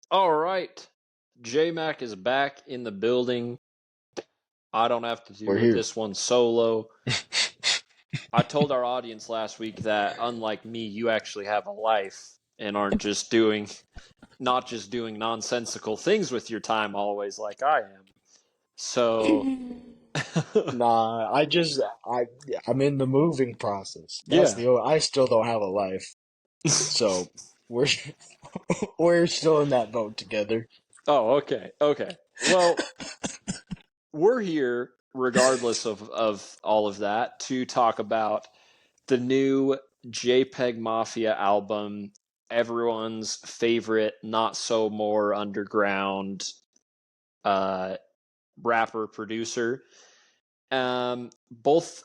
All right. J-Mac is back in the building. I don't have to We're do here. this one solo. I told our audience last week that unlike me, you actually have a life and aren't just doing not just doing nonsensical things with your time always like I am. So Nah, I'm in the moving process. yeah. I still don't have a life, so we're we're still in that boat together. Oh, okay. Okay. Well, we're here regardless of all of that to talk about the new JPEG Mafia album, everyone's favorite, not so more underground uh, rapper producer. Both,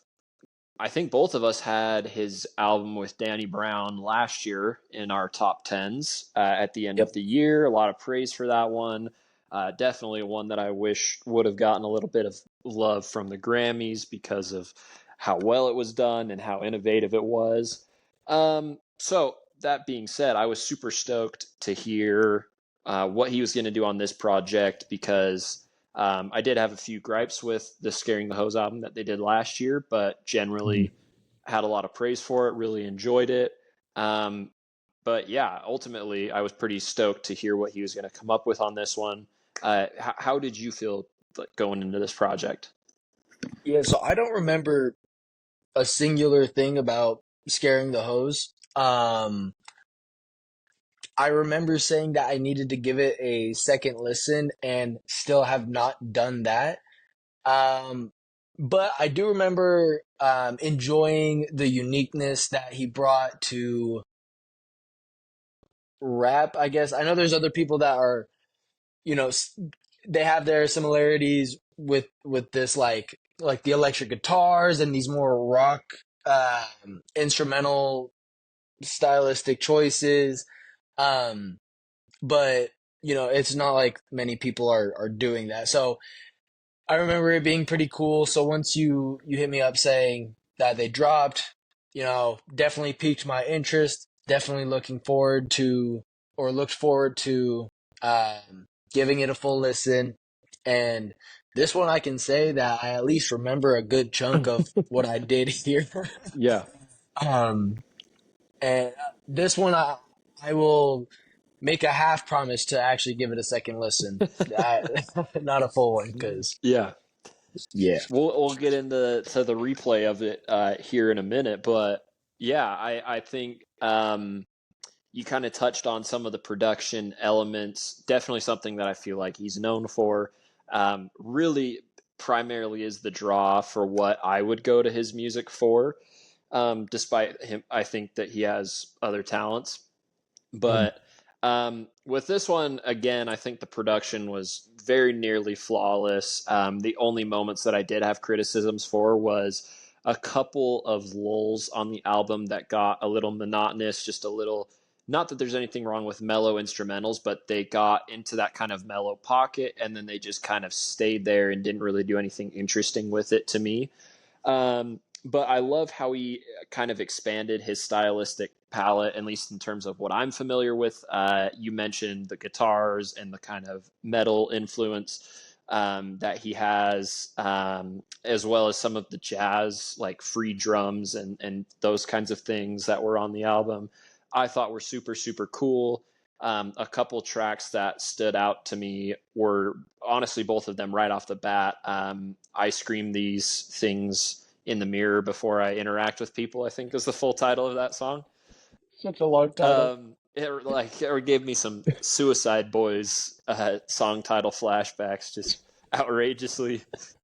I think both of us had his album with Danny Brown last year in our top tens at the end of Yep. the year. A lot of praise for that one. Definitely one that I wish would have gotten a little bit of love from the Grammys because of how well it was done and how innovative it was. So that being said, I was super stoked to hear what he was going to do on this project because I did have a few gripes with the Scaring the Hose album that they did last year, but Mhm. generally had a lot of praise for it, really enjoyed it. Um, but yeah, ultimately, I was pretty stoked to hear what he was going to come up with on this one. How did you feel going into this project? Yeah, so I don't remember a singular thing about scaring the hose. I remember saying that I needed to give it a second listen and still have not done that. Um, but I do remember enjoying the uniqueness that he brought to rap, I guess. I know there's other people that are, you know, they have their similarities with this like the electric guitars and these more rock instrumental stylistic choices. Um, but it's not like many people are doing that. So I remember it being pretty cool. So once you hit me up saying that they dropped, definitely piqued my interest. Definitely looking forward to or looked forward to giving it a full listen. And this one I can say that I at least remember a good chunk of what I did here. Yeah. um, and this one I will make a half promise to actually give it a second listen. I, not a full one, because Yeah. yeah. We'll get into the replay of it here in a minute, but yeah, I think you kind of touched on some of the production elements. Definitely something that I feel like he's known for. Really, primarily is the draw for what I would go to his music for. Despite him, I think that he has other talents. Mm. But with this one, again, I think the production was very nearly flawless. The only moments that I did have criticisms for was a couple of lulls on the album that got a little monotonous, just a little. Not that there's anything wrong with mellow instrumentals, but they got into that kind of mellow pocket and then they just kind of stayed there and didn't really do anything interesting with it to me. But I love how he kind of expanded his stylistic palette, at least in terms of what I'm familiar with. You mentioned the guitars and the kind of metal influence that he has, as well as some of the jazz, like free drums and those kinds of things that were on the album. I thought were super, super cool. A couple tracks that stood out to me were honestly both of them right off the bat. I scream these things in the mirror before I interact with people, I think is the full title of that song. Such a long title. It gave me some Suicide Boys song title flashbacks, just outrageously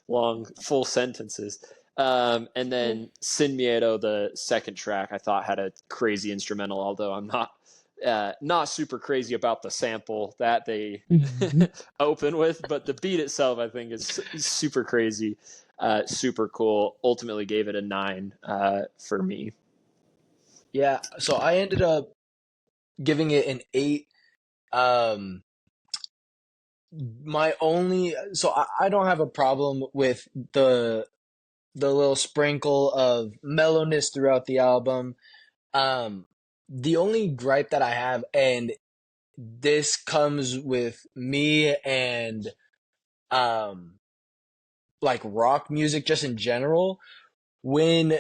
long, full sentences. And then Sin Miedo, the second track, I thought had a crazy instrumental, although I'm not super crazy about the sample that they open with, but the beat itself I think is super crazy, super cool. Ultimately gave it a 9 for me. Yeah, so I ended up giving it an 8. Um, my only so I don't have a problem with the little sprinkle of mellowness throughout the album. Um, the only gripe that I have, and this comes with me and um like rock music just in general. When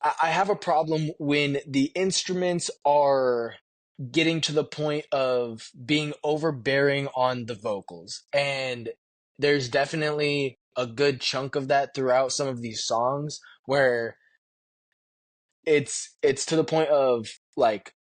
I have a problem when the instruments are getting to the point of being overbearing on the vocals. And there's definitely a good chunk of that throughout some of these songs where it's to the point of like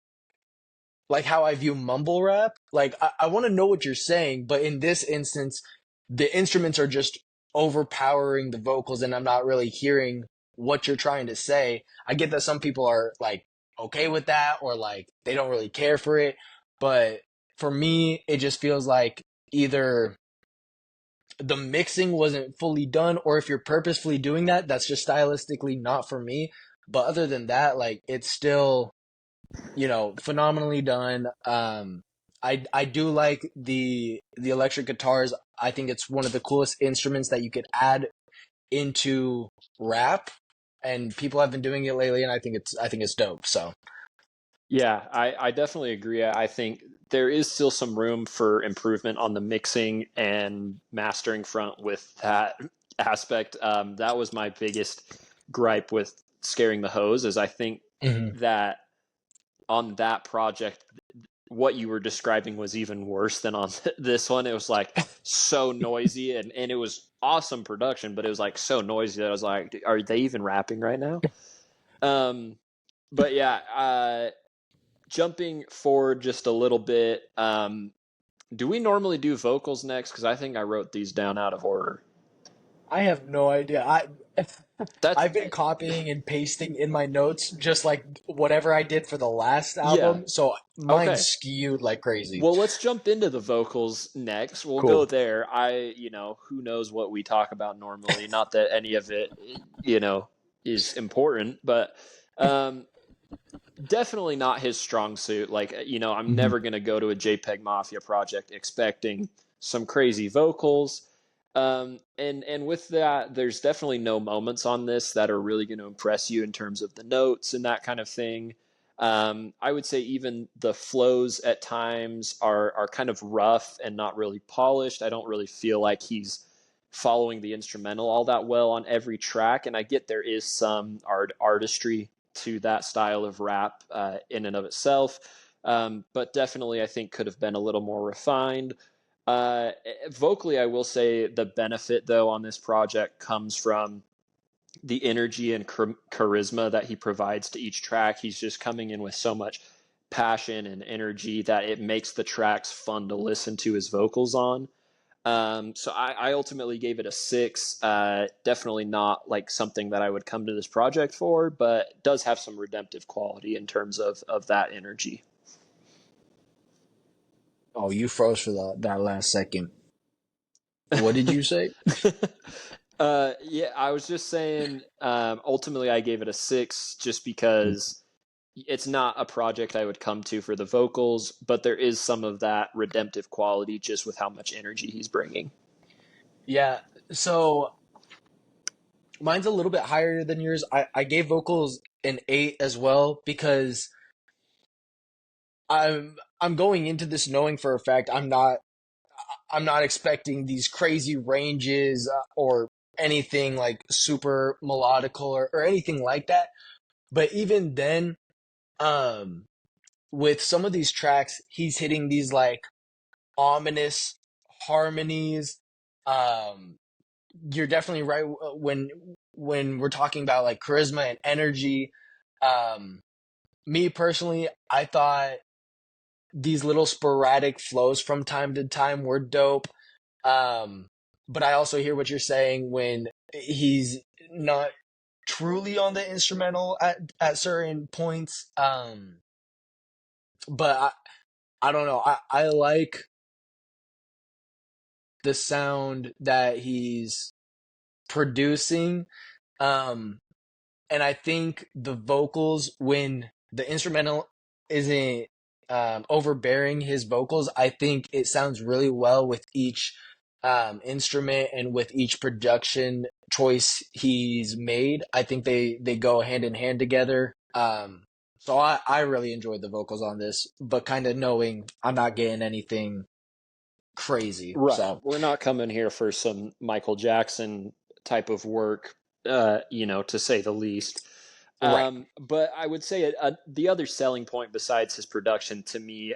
how I view mumble rap. Like I want to know what you're saying, but in this instance, the instruments are just overpowering the vocals, and I'm not really hearing what you're trying to say. I get that some people are like okay with that, or like they don't really care for it, but for me, it just feels like either the mixing wasn't fully done, or if you're purposefully doing that, that's just stylistically not for me. But other than that, like it's still phenomenally done. I do like the electric guitars. I think it's one of the coolest instruments that you could add into rap, and people have been doing it lately, and I think it's dope. So Yeah, I definitely agree. I think there is still some room for improvement on the mixing and mastering front with that aspect. That was my biggest gripe with Scaring the Hose, is I think mhm. that on that project, what you were describing was even worse than on this one. It was like so noisy, and it was awesome production, but it was like so noisy that I was like, are they even rapping right now? Um, but yeah, jumping forward just a little bit, do we normally do vocals next? Because I think I wrote these down out of order. I have no idea. That's I've been copying and pasting in my notes just like whatever I did for the last yeah. album, so mine's Okay. skewed like crazy. Well, let's jump into the vocals next. We'll go Cool. there. Who knows what we talk about normally? Not that any of it, is important, but um, definitely not his strong suit. Like, I'm Mhm. never going to go to a JPEG Mafia project expecting some crazy vocals. And with that, there's definitely no moments on this that are really going to impress you in terms of the notes and that kind of thing. I would say even the flows at times are kind of rough and not really polished. I don't really feel like he's following the instrumental all that well on every track, and I get there is some artistry to that style of rap in and of itself, but definitely I think could have been a little more refined. Uh, Vocally, I will say the benefit though on this project comes from the energy and charisma that he provides to each track. He's just coming in with so much passion and energy that it makes the tracks fun to listen to his vocals on. So I ultimately gave it a 6. Definitely not like something that I would come to this project for, but does have some redemptive quality in terms of that energy. Oh, you froze for that last second. What did you say? Yeah, I was just saying. Ultimately, I gave it a 6 just because it's not a project I would come to for the vocals, but there is some of that redemptive quality just with how much energy he's bringing. Yeah, so mine's a little bit higher than yours. I gave vocals an 8 as well because I'm going into this knowing for a fact I'm not expecting these crazy ranges or anything like super melodical or anything like that. But even then, um, with some of these tracks, he's hitting these like ominous harmonies. Um, you're definitely right when we're talking about like charisma and energy. Um, Me personally, I thought these little sporadic flows from time to time were dope. Um, but I also hear what you're saying when he's not truly on the instrumental at certain points. But I don't know. I like the sound that he's producing. Um, and I think the vocals, when the instrumental isn't overbearing his vocals, I think it sounds really well with each instrument and with each production choice he's made. I think they go hand in hand together. So I really enjoyed the vocals on this, but kind of knowing I'm not getting anything crazy. Right. So We're not coming here for some Michael Jackson type of work, to say the least. right. But I would say the other selling point besides his production to me,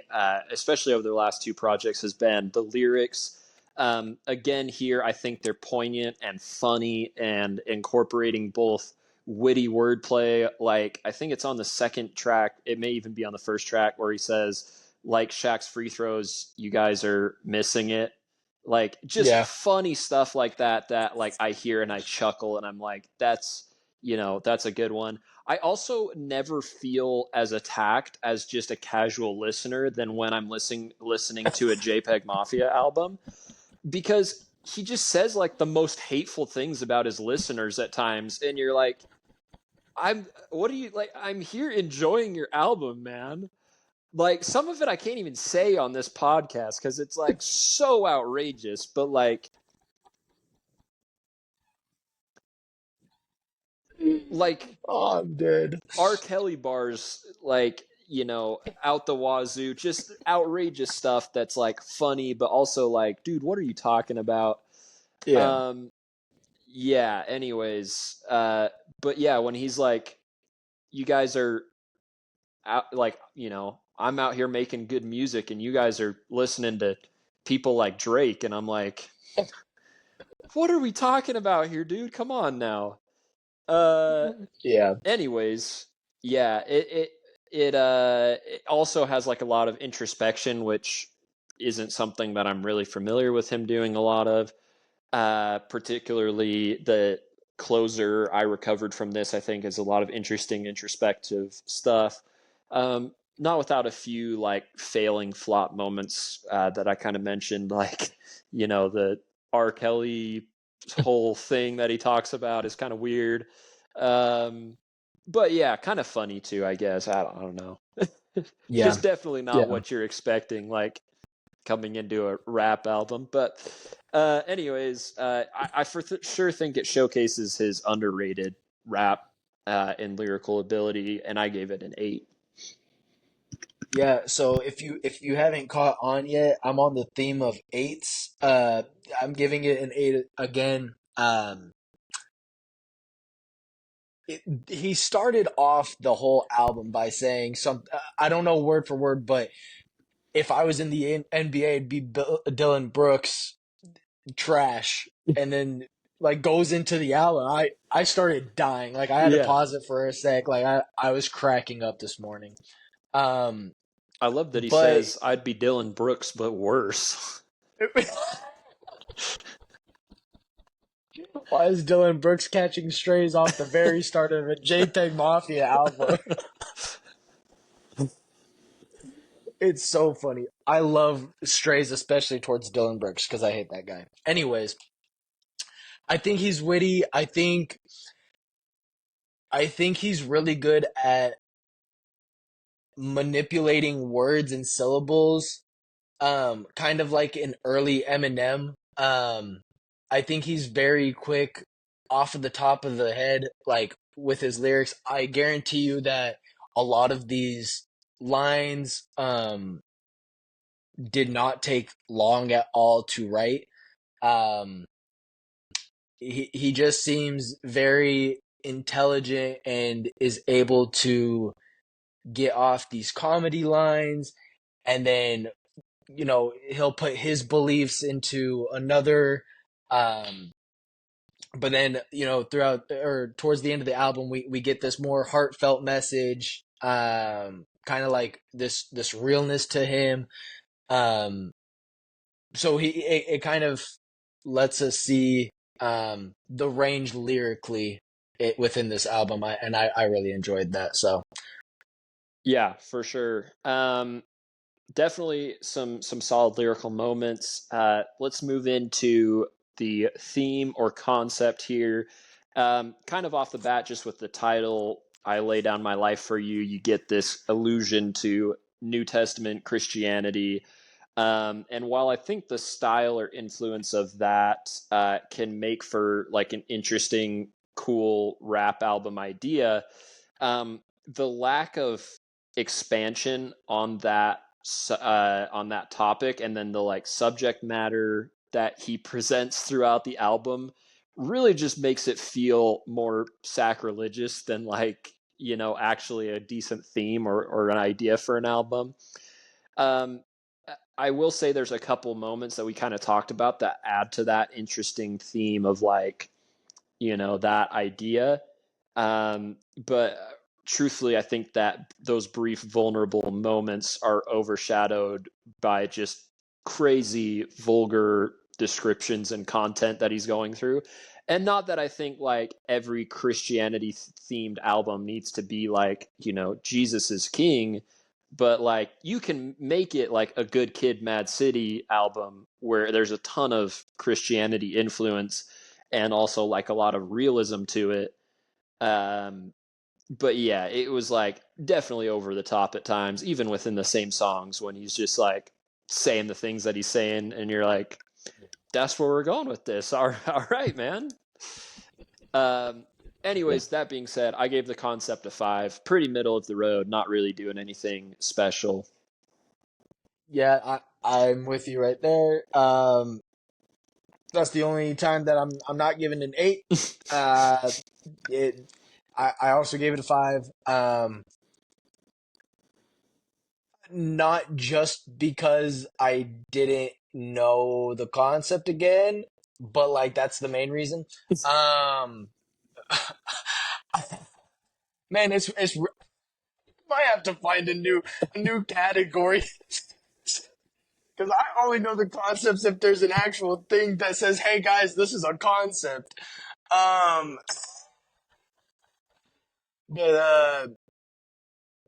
especially over the last two projects, has been the lyrics. Again, here, I think they're poignant and funny and incorporating both witty wordplay. Like, I think it's on the second track. It may even be on the first track where he says, like Shaq's free throws, you guys are missing it. Like, just Yeah. funny stuff like that like I hear and I chuckle and I'm like, that's a good one. I also never feel as attacked as just a casual listener than when I'm listening to a JPEG Mafia album, because he just says like the most hateful things about his listeners at times, and you're like, I'm here enjoying your album, man. Like, some of it I can't even say on this podcast because it's like so outrageous, but like Oh, I'm dead. R. Kelly bars, like, out the wazoo, just outrageous stuff that's like funny, but also like, dude, what are you talking about? Yeah. Um, yeah, anyways, but yeah, when he's like, you guys are out, like, I'm out here making good music and you guys are listening to people like Drake, and I'm like, what are we talking about here, dude? Come on now. Uh, Yeah. anyways, yeah, it also has like a lot of introspection, which isn't something that I'm really familiar with him doing a lot of. Particularly the closer, I recovered from this, I think, is a lot of interesting introspective stuff. Not without a few like failing flop moments that I kind of mentioned, like, the R. Kelly whole thing that he talks about is kind of weird. Um, but yeah, kind of funny too, I guess. I don't know. Yeah. Just definitely not Yeah. what you're expecting, like coming into a rap album. But anyways, I sure think it showcases his underrated rap and lyrical ability, and I gave it an 8. Yeah, so if you haven't caught on yet, I'm on the theme of eights. I'm giving it an eight again. He started off the whole album by saying some. I don't know word for word, but if I was in the NBA, it'd be Dylan Brooks trash, and then like goes into the album. I started dying. Like I had to Yeah, pause it for a sec. Like I was cracking up this morning. Um, I love that he but says I'd be Dylan Brooks but worse. why is Dylan Brooks catching strays off the very start of a JPEG Mafia album? It's so funny. I love strays, especially towards Dylan Brooks, because I hate that guy. Anyways, I think he's witty. I think he's really good at manipulating words and syllables. Kind of like an early Eminem. I think he's very quick off of the top of the head, like with his lyrics. I guarantee you that a lot of these lines did not take long at all to write. Um, he just seems very intelligent and is able to get off these comedy lines, and then he'll put his beliefs into another. um but then throughout or towards the end of the album we get this more heartfelt message, kind of like this realness to him. um so it kind of lets us see the range lyrically within this album. I really enjoyed that. So Yeah, for sure. Definitely some solid lyrical moments. Let's move into the theme or concept here. Kind of off the bat, just with the title, I lay down my life for you. You get this allusion to New Testament Christianity. And while I think the style or influence of that can make for like an interesting, cool rap album idea, the lack of expansion on that topic, and then the like subject matter that he presents throughout the album really just makes it feel more sacrilegious than like, you know, actually a decent theme or an idea for an album. um I will say there's a couple moments that we kind of talked about that add to that interesting theme of like, you know, that idea. But truthfully, I think that those brief vulnerable moments are overshadowed by just crazy vulgar descriptions and content that he's going through. And not that I think like every Christianity themed album needs to be like, you know, Jesus is king, but like you can make it like a Good Kid Mad City album where there's a ton of Christianity influence and also like a lot of realism to it. Um, but yeah, it was like definitely over the top at times, even within the same songs when he's just like saying the things that he's saying, and you're like, "That's where we're going with this." All right, man. Um, Yeah. anyways, that being said, I gave the concept a 5, pretty middle of the road, not really doing anything special. Yeah, I'm with you right there. That's the only time that I'm not giving an 8. Uh, it I also gave it a 5. Not just because I didn't know the concept again, but like that's the main reason. Um, man, it's I have to find a new category because I only know the concepts if there's an actual thing that says, "Hey guys, this is a concept." Um, but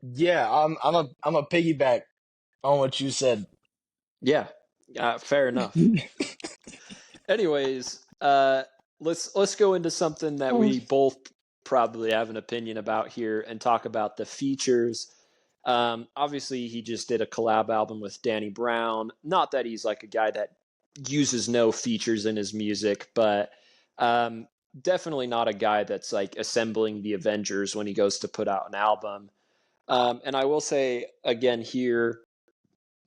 yeah, I'm a piggyback on what you said. Yeah, fair enough. Anyways, let's go into something that we both probably have an opinion about here and talk about the features. Obviously, he just did a collab album with Danny Brown. Not that he's like a guy that uses no features in his music, but um, definitely not a guy that's like assembling the Avengers when he goes to put out an album. And I will say again here,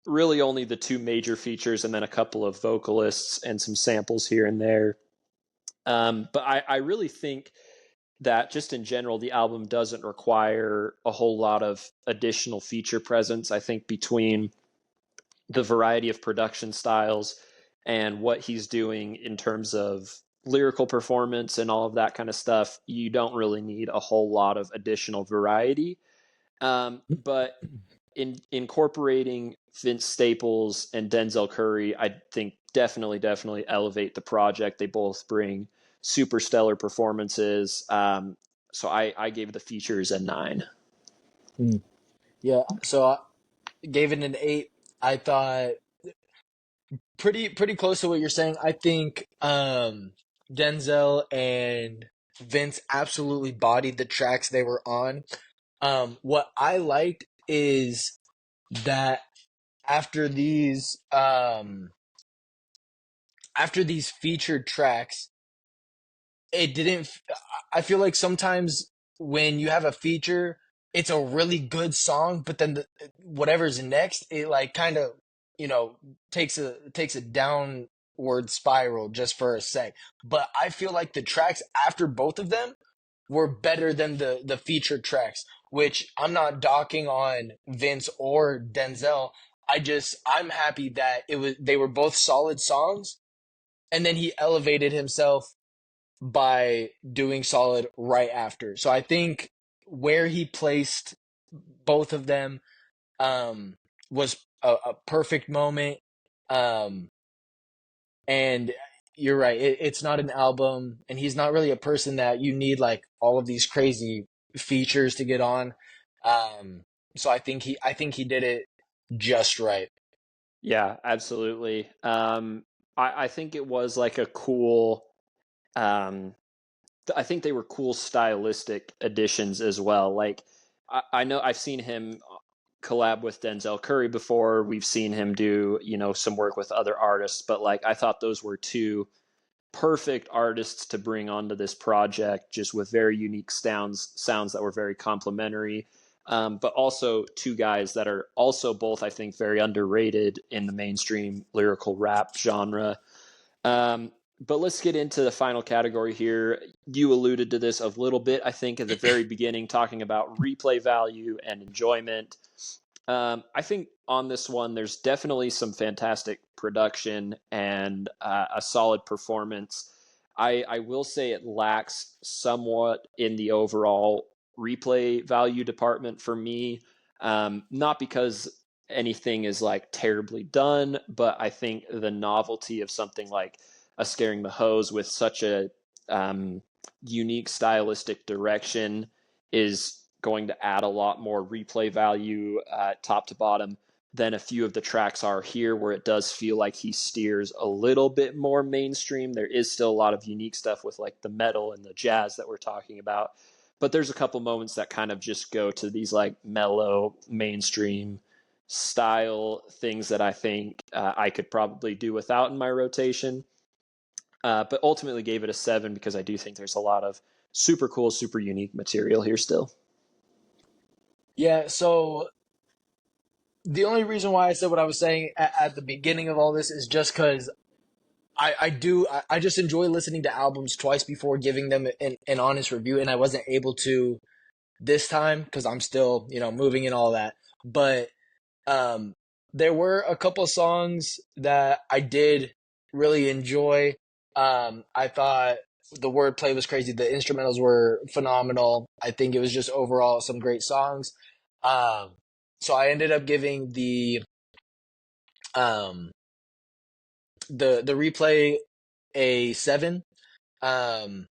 really only the two major features and then a couple of vocalists and some samples here and there. But I really think that just in general, the album doesn't require a whole lot of additional feature presence. I think between the variety of production styles and what he's doing in terms of lyrical performance and all of that kind of stuff, you don't really need a whole lot of additional variety. But in incorporating Vince Staples and Denzel Curry, I think definitely elevate the project. They both bring super stellar performances. So I gave the features a 9. Hmm. Yeah, so I gave it an 8. I thought pretty close to what you're saying. I think Denzel and Vince absolutely bodied the tracks they were on. What I liked is that after these um after these featured tracks, it didn't. I feel like sometimes when you have a feature, it's a really good song, but then whatever's next, it like kind of you know takes a downward spiral just for a sec. But I feel like the tracks after both of them were better than the featured tracks, which I'm not docking on Vince or Denzel. I'm happy that they were both solid songs, and then he elevated himself by doing solid right after. So I think where he placed both of them was a perfect moment. Um, and you're right, it's not an album, and he's not really a person that you need like all of these crazy features to get on. Um, so I think he did it just right. Yeah, absolutely. I think it was like a cool. Um, I think they were cool stylistic additions as well. Like I know I've seen him collab with Denzel Curry before. We've seen him do, you know, some work with other artists, but like I thought those were two perfect artists to bring onto this project, just with very unique sounds that were very complementary. but also two guys that are also both, I think, very underrated in the mainstream lyrical rap genre. Um, but let's get into the final category here. You alluded to this a little bit, I think, at the very beginning, talking about replay value and enjoyment. I think on this one, there's definitely some fantastic production and a solid performance. I will say it lacks somewhat in the overall replay value department for me. Not because anything is like terribly done, but I think the novelty of something like a Scaring the Hose with such a unique stylistic direction is going to add a lot more replay value top to bottom than a few of the tracks are here, where it does feel like he steers a little bit more mainstream. There is still a lot of unique stuff with like the metal and the jazz that we're talking about, but there's a couple moments that kind of just go to these like mellow mainstream style things that I think I could probably do without in my rotation. But ultimately gave it a 7 because I do think there's a lot of super cool, super unique material here still. Yeah, so the only reason why I said what I was saying at the beginning of all this is just because I just enjoy listening to albums twice before giving them an honest review, and I wasn't able to this time because I'm still, moving and all that. But um, there were a couple of songs that I did really enjoy. I thought the wordplay was crazy. The instrumentals were phenomenal. I think it was just overall some great songs. Um, so I ended up giving um, the replay a 7. Um,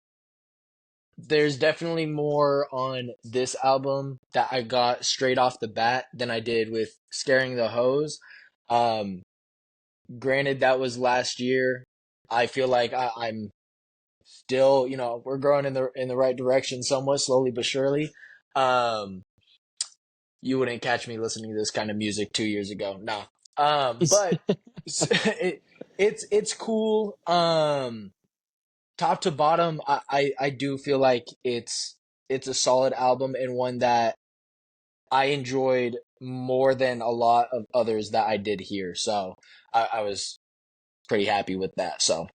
there's definitely more on this album that I got straight off the bat than I did with Scaring the Hose. Um, Granted, that was last year. I feel like I'm still, we're growing in the right direction somewhat slowly but surely. Um, you wouldn't catch me listening to this kind of music 2 years ago. No. But it's cool. Top to bottom, I do feel like it's a solid album and one that I enjoyed more than a lot of others that I did here. So I was pretty happy with that. So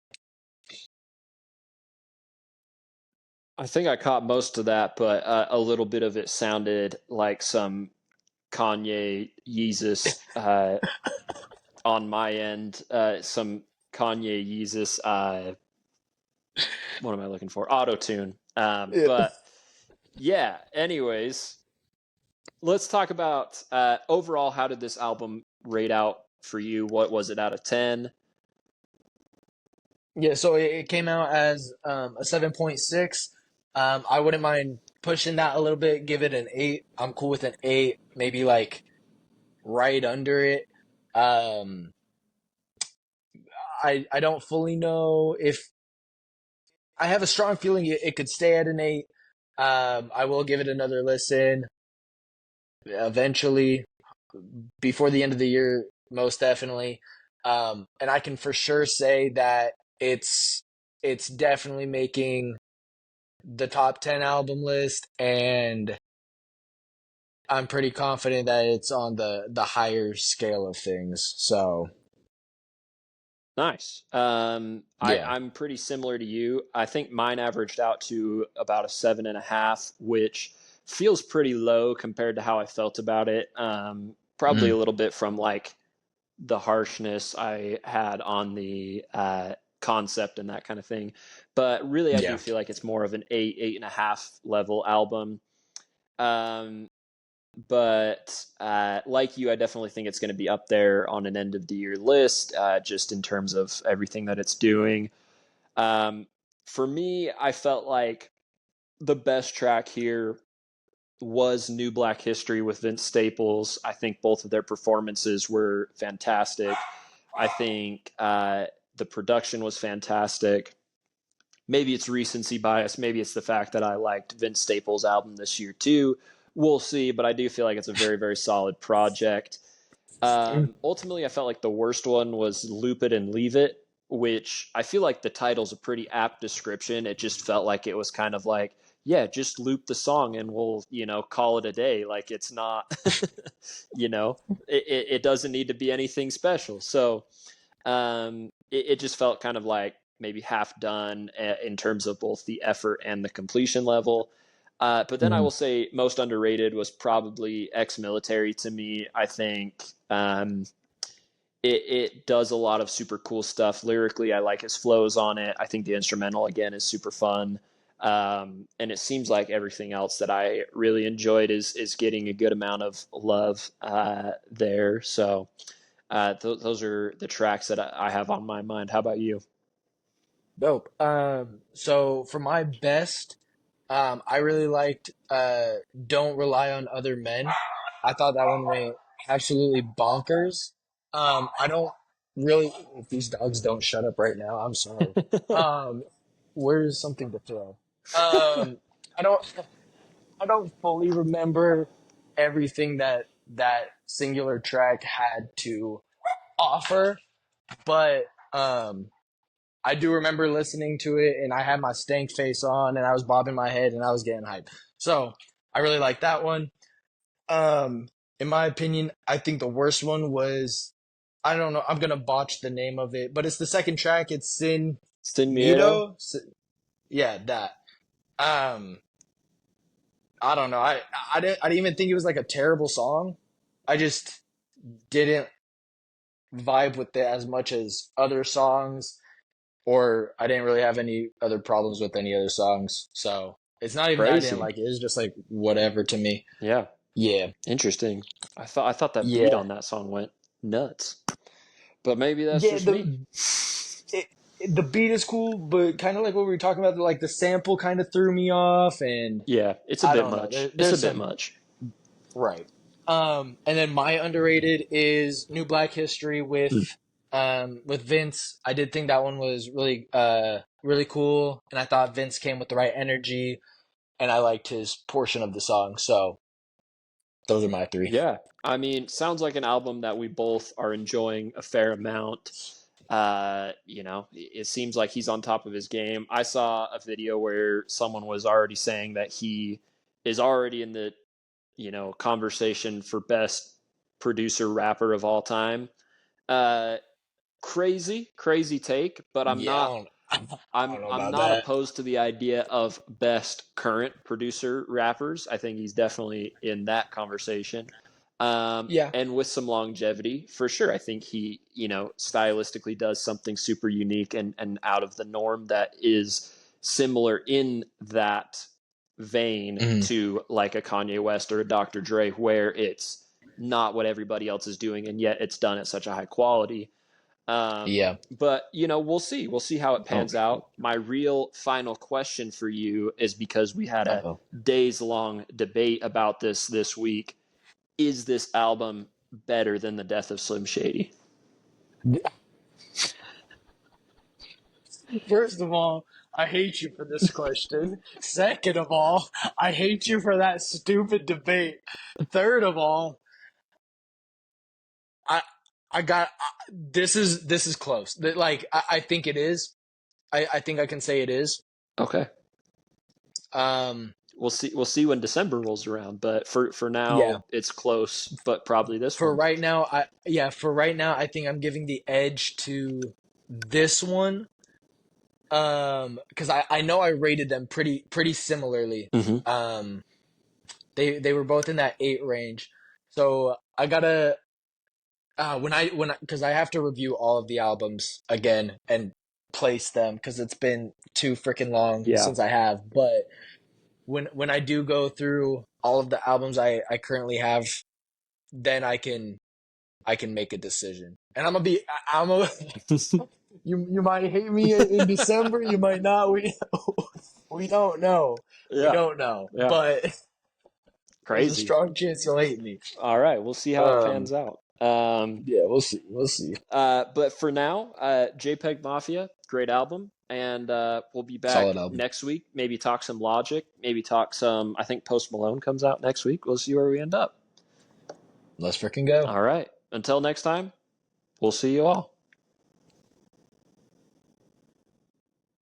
I think I caught most of that, but a little bit of it sounded like some Kanye Yeezus on my end. Some Kanye Yeezus, what am I looking for? Auto tune. yeah. But yeah, anyways, let's talk about overall. How did this album rate out for you? What was it out of 10? Yeah, so it came out as a 7.6. I wouldn't mind pushing that a little bit, give it an 8. I'm cool with an 8, maybe like right under it. Um, I don't fully know if I have a strong feeling it could stay at an 8. I will give it another listen eventually before the end of the year, most definitely. And I can for sure say that it's it's definitely making the top 10 album list, and I'm pretty confident that it's on the higher scale of things. So, Nice. yeah. I'm pretty similar to you. I think mine averaged out to about a 7.5, which feels pretty low compared to how I felt about it. Probably Mm, a little bit from like the harshness I had on the concept and that kind of thing. But really, I do yeah. feel like it's more of an 8.5 level album. Um, but like you, I definitely think it's going to be up there on an end of the year list, just in terms of everything that it's doing. Um, for me, I felt like the best track here was New Black History with Vince Staples. I think both of their performances were fantastic. I think the production was fantastic. Maybe it's recency bias. Maybe it's the fact that I liked Vince Staples' album this year too. We'll see, but I do feel like it's a very, very solid project. Mm, Ultimately, I felt like the worst one was Loop It and Leave It, which I feel like the title's a pretty apt description. It just felt like it was kind of like yeah, just loop the song and we'll, call it a day. Like it's not, you know, it doesn't need to be anything special. So it just felt kind of like maybe half done in terms of both the effort and the completion level. But then I will Mhm. say most underrated was probably ex-military to me. I think it does a lot of super cool stuff lyrically. I like his flows on it. I think the instrumental again is super fun. And it seems like everything else that I really enjoyed is getting a good amount of love there. So those are the tracks that I have on my mind. How about you? Dope. So for my best, I really liked "Don't Rely on Other Men." I thought that one went absolutely bonkers. I don't really. If these dogs don't shut up right now, I'm sorry. Um, where's something to throw? Um, I don't. I don't fully remember everything that that singular track had to offer, but I do remember listening to it, and I had my stank face on, and I was bobbing my head, and I was getting hyped. So I really like that one. Um, in my opinion, I think the worst one was, I don't know, I'm gonna botch the name of it, but it's the second track. It's Sin Sin Miedo? Miedo. Yeah, that. Um, I don't know. I didn't even think it was like a terrible song. I just didn't vibe with it as much as other songs, or I didn't really have any other problems with any other songs. So it's not even that I didn't Crazy. like it. It's just like whatever to me. Yeah, Yeah, interesting. I thought that beat yeah, on that song went nuts. But maybe that's yeah. just me. It, the beat is cool, but kind of like what we were talking about, like the sample kind of threw me off, and Yeah, it's a I bit don't know. much. It's a There's bit some much. right. And then my underrated is New Black History with Vince. I did think that one was really cool, and I thought Vince came with the right energy, and I liked his portion of the song. So those are my three. Yeah. I mean, sounds like an album that we both are enjoying a fair amount. It seems like he's on top of his game. I saw a video where someone was already saying that he is already in the, conversation for best producer rapper of all time. Uh, crazy take, but I'm Yeah, not I I'm don't know I'm about not that. opposed to the idea of best current producer rappers. I think he's definitely in that conversation. Yeah. And with some longevity, for sure. I think he, stylistically does something super unique and out of the norm that is similar in that vein Mhm. to like a Kanye West or a Dr. Dre, where it's not what everybody else is doing, and yet it's done at such a high quality. Yeah. But we'll see. We'll see how it Oh pans shoot. out. My real final question for you is because we had a Uh-oh. days long debate about this week. Is this album better than The Death of Slim Shady? First of all, I hate you for this question. Second of all, I hate you for that stupid debate. Third of all, I I got this is close. Like I think it is. I think I can say it is. Okay. Um, We'll see when December rolls around, but for now yeah. it's close, but probably this For one. right now, for right now, I think I'm giving the edge to this one. Because I know I rated them pretty similarly. Mm-hmm. Um, they were both in that 8 range. So I gotta because I have to review all of the albums again and place them because it's been too freaking long Yeah. since I have. But when I do go through all of the albums I currently have, then I can make a decision. And I'm a you might hate me in December, you might not. We don't know. We Yeah. don't know. Yeah. But there's a Crazy. strong chance you'll hate me. All right. We'll see how it Um pans out. yeah, we'll see. We'll see. But for now, JPEG Mafia, great album. And we'll be back Solid album. next week. Maybe talk some Logic. Maybe talk some. I think Post Malone comes out next week. We'll see where we end up. Let's freaking go. All right. Until next time, we'll see you all.